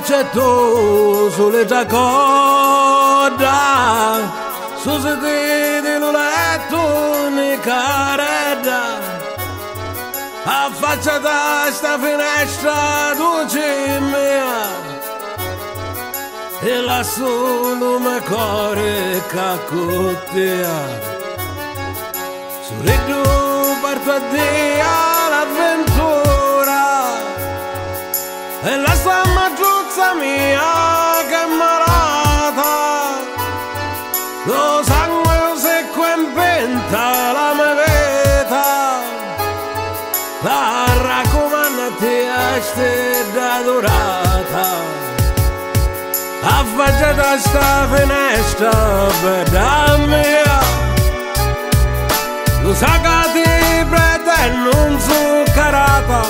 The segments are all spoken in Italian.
c'è tu sulle già coda, su sedili lo letto ni caredda, affacciata sta finestra dolce mia, e lassù lume core cacottea. Sorrido parto a dia l'avventura, e la sta maggiuzza mia che è malata, lo sangue secco impenta la mia vita, la raccomandati a stella dorata. Affacciata sta finestra per da mia, lo sa che ti prete non zuccherata,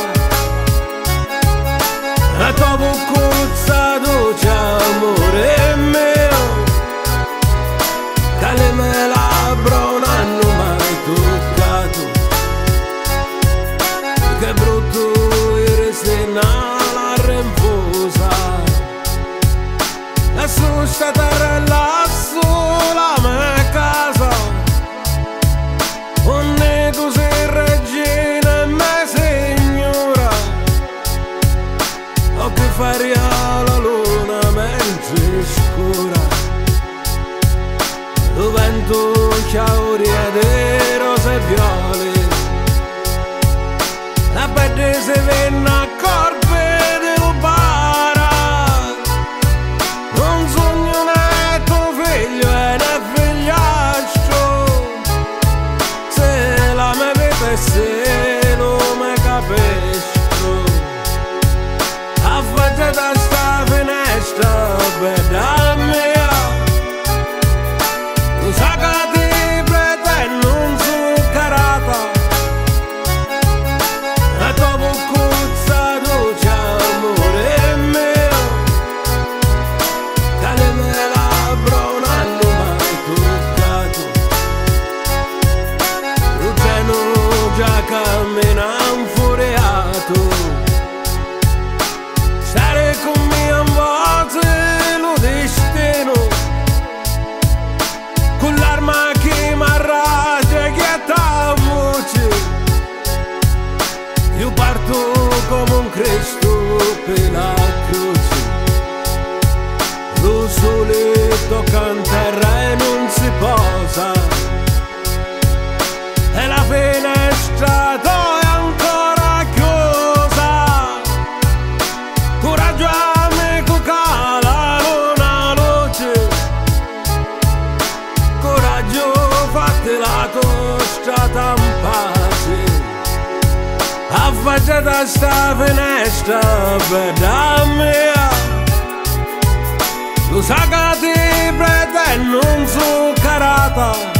e dopo cuzza dolce amore mio, che le mie labbra non hanno mai toccato, che brutto ieri sera la rinfusa. Lassù sta terra, lassù la mia casa, onde così regina e me signora, o che faria la luna mentre scura, lo vento chiauria di rose e viole, la pelle si venne a corpe del bara. Se non mi capisco, affacciata sta finestra per da mia, lo sa che ti prete non zuccherata, e dopo cuzza dolce amore mio, che le mie labbra non hanno mai toccato, il treno già cammina infuriato, stare con me a volte lo destino, con l'arma che mi arrabia e quieta voce, io parto come un Cristo per la croce, lo sole tocca in terra e non si posa, e la finestra è ancora chiusa, coraggio amico cala una luce, coraggio fate la tua strada in pace, affacciata sta finestra per da mia, lo sa che ti prete non zuccherata,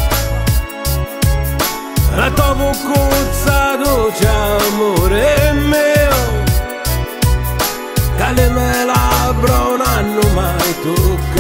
e dopo cuzza dolce amore mio, che le mie labbra non hanno mai toccato.